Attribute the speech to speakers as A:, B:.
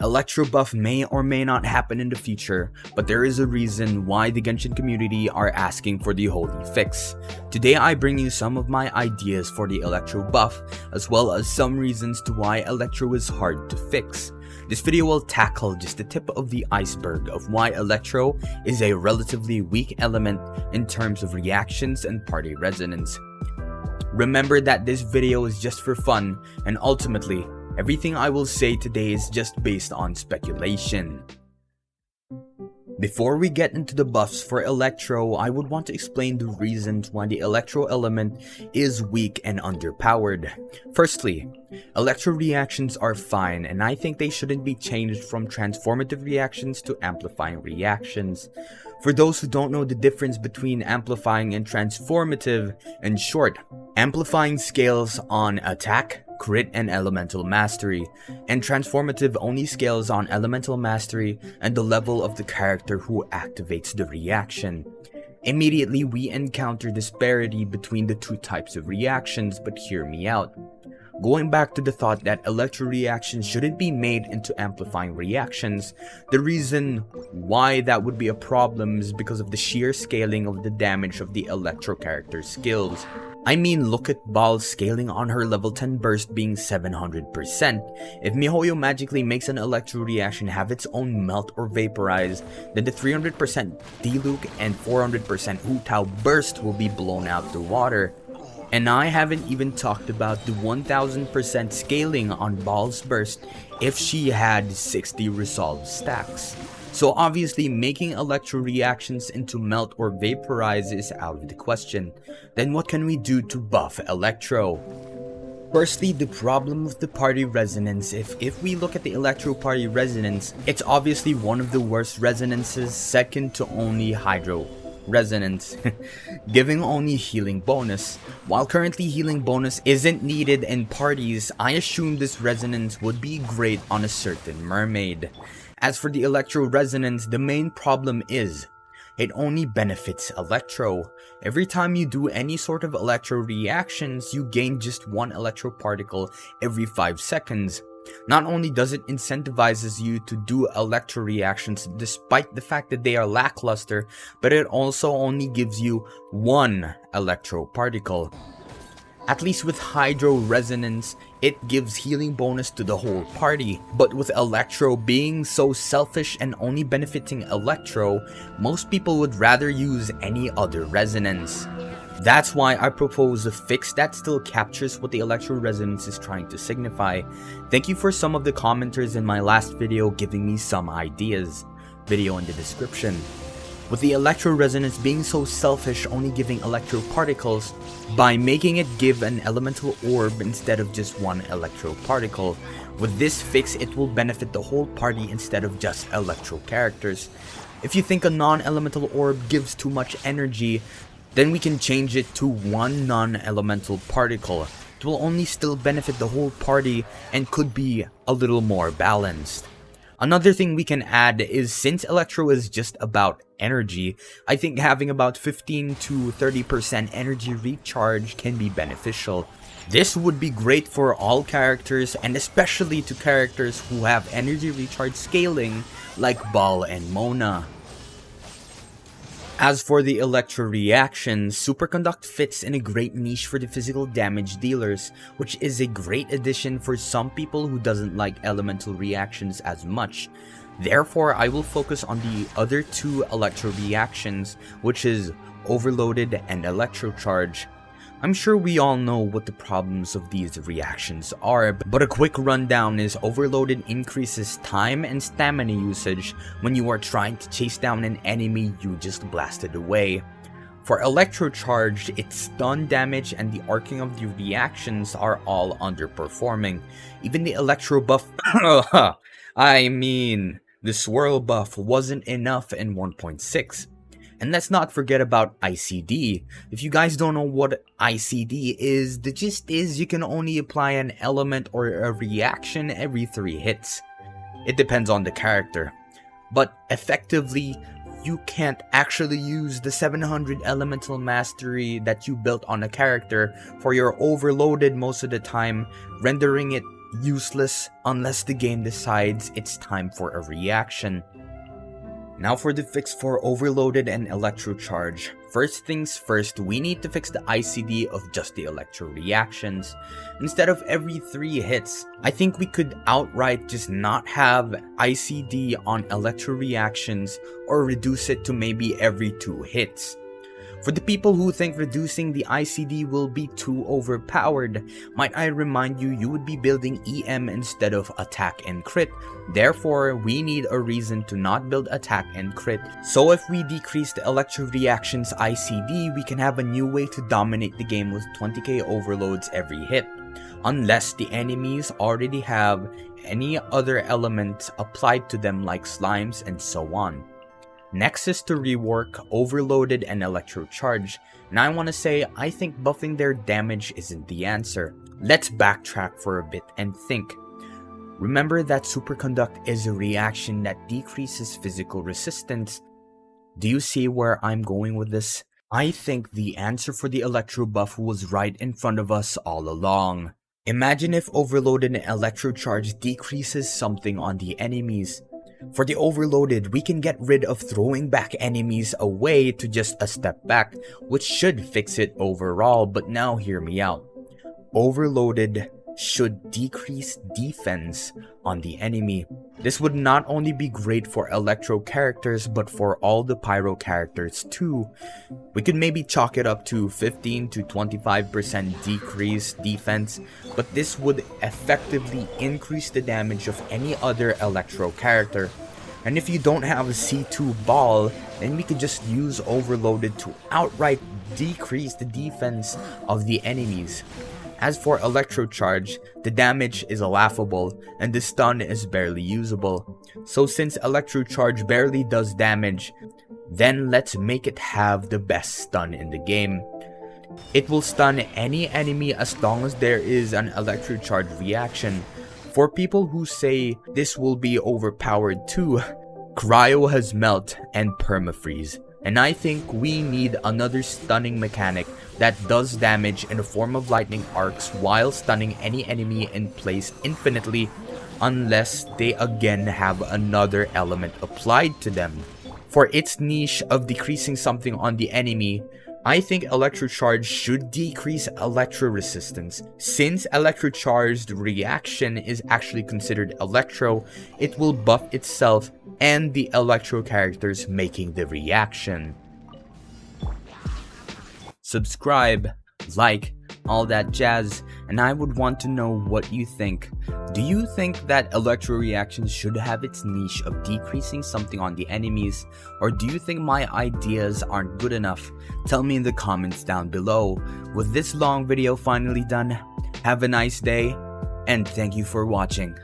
A: Electro Buff may or may not happen in the future, but there is a reason why the Genshin community are asking for the holy fix. Today I bring you some of my ideas for the Electro Buff, as well as some reasons to why Electro is hard to fix. This video will tackle just the tip of the iceberg of why Electro is a relatively weak element in terms of reactions and party resonance. Remember that this video is just for fun, and ultimately, everything I will say today is just based on speculation. Before we get into the buffs for Electro, I would want to explain the reasons why the Electro element is weak and underpowered. Firstly, Electro reactions are fine, and I think they shouldn't be changed from transformative reactions to amplifying reactions. For those who don't know the difference between amplifying and transformative, in short, amplifying scales on attack, crit, and elemental mastery, and transformative only scales on elemental mastery and the level of the character who activates the reaction. Immediately we encounter disparity between the two types of reactions, but hear me out. Going back to the thought that Electro reactions shouldn't be made into amplifying reactions, the reason why that would be a problem is because of the sheer scaling of the damage of the Electro character's skills. I mean, look at Baal's scaling on her level 10 burst being 700%. If MiHoYo magically makes an Electro reaction have its own melt or vaporize, then the 300% Diluc and 400% Hu Tao burst will be blown out the water. And I haven't even talked about the 1000% scaling on Baal's burst if she had 60 resolve stacks. So obviously making Electro reactions into melt or vaporize is out of the question. Then what can we do to buff Electro? Firstly, the problem with the party resonance. If we look at the Electro party resonance, it's obviously one of the worst resonances, second to only Hydro Resonance, giving only healing bonus. While currently healing bonus isn't needed in parties, I assume this resonance would be great on a certain mermaid. As for the Electro resonance, the main problem is it only benefits Electro. Every time you do any sort of Electro reactions, you gain just one Electro particle every 5 seconds. Not only does it incentivizes you to do Electro reactions despite the fact that they are lackluster, but it also only gives you one Electro particle. At least with Hydro Resonance, it gives healing bonus to the whole party. But with Electro being so selfish and only benefiting Electro, most people would rather use any other resonance. That's why I propose a fix that still captures what the Electro Resonance is trying to signify. Thank you for some of the commenters in my last video giving me some ideas. Video in the description. With the Electro Resonance being so selfish, only giving Electro particles, by making it give an elemental orb instead of just one Electro particle. With this fix, it will benefit the whole party instead of just Electro characters. If you think a non-elemental orb gives too much energy, then we can change it to one non-elemental particle. It will only still benefit the whole party and could be a little more balanced. Another thing we can add is, since Electro is just about energy, I think having about 15 to 30% energy recharge can be beneficial. This would be great for all characters, and especially to characters who have energy recharge scaling like Baal and Mona. As for the Electro reactions, Superconduct fits in a great niche for the physical damage dealers, which is a great addition for some people who doesn't like elemental reactions as much. Therefore, I will focus on the other two Electro reactions, which is Overloaded and Electro-charged. I'm sure we all know what the problems of these reactions are, but a quick rundown is Overloaded increases time and stamina usage when you are trying to chase down an enemy you just blasted away. For Electro-charged, its stun damage and the arcing of the reactions are all underperforming. Even the Electro buff, I mean, the swirl buff wasn't enough in 1.6. And let's not forget about ICD. If you guys don't know what ICD is, the gist is you can only apply an element or a reaction every 3 hits. It depends on the character. But effectively, you can't actually use the 700 elemental mastery that you built on a character for your overloaded most of the time, rendering it useless unless the game decides it's time for a reaction. Now for the fix for overloaded and electro-charge. First things first, we need to fix the ICD of just the Electro Reactions. Instead of every 3 hits, I think we could outright just not have ICD on Electro Reactions or reduce it to maybe every 2 hits. For the people who think reducing the ICD will be too overpowered, might I remind you, you would be building EM instead of attack and crit. Therefore, we need a reason to not build attack and crit. So if we decrease the Electro Reactions ICD, we can have a new way to dominate the game with 20k overloads every hit. Unless the enemies already have any other elements applied to them like slimes and so on. Next is to rework overloaded and electro-charge, and I want to say I think buffing their damage isn't the answer. Let's backtrack for a bit and think. Remember that superconduct is a reaction that decreases physical resistance. Do you see where I'm going with this? I think the answer for the electro buff was right in front of us all along. Imagine if overloaded and electro-charge decreases something on the enemies. For the overloaded, we can get rid of throwing back enemies away to just a step back, which should fix it overall, but now hear me out. Overloaded should decrease defense on the enemy. This would not only be great for electro characters, but for all the pyro characters too. We could maybe chalk it up to 15 to 25% decrease defense, but this would effectively increase the damage of any other electro character. And if you don't have a C2 ball, then we could just use overloaded to outright decrease the defense of the enemies. As for electro-charge, the damage is laughable and the stun is barely usable. So since electro-charge barely does damage, then let's make it have the best stun in the game. It will stun any enemy as long as there is an electro-charge reaction. For people who say this will be overpowered too, Cryo has Melt and Permafreeze. And I think we need another stunning mechanic that does damage in the form of lightning arcs while stunning any enemy in place infinitely, unless they again have another element applied to them. For its niche of decreasing something on the enemy, I think electro-charge should decrease electro resistance. Since electro-charged reaction is actually considered electro, it will buff itself and the electro characters making the reaction. Subscribe, like, all that jazz, and I would want to know what you think. Do you think that electro reactions should have its niche of decreasing something on the enemies, or do you think my ideas aren't good enough? Tell me in the comments down below. With this long video finally done, have a nice day, and thank you for watching.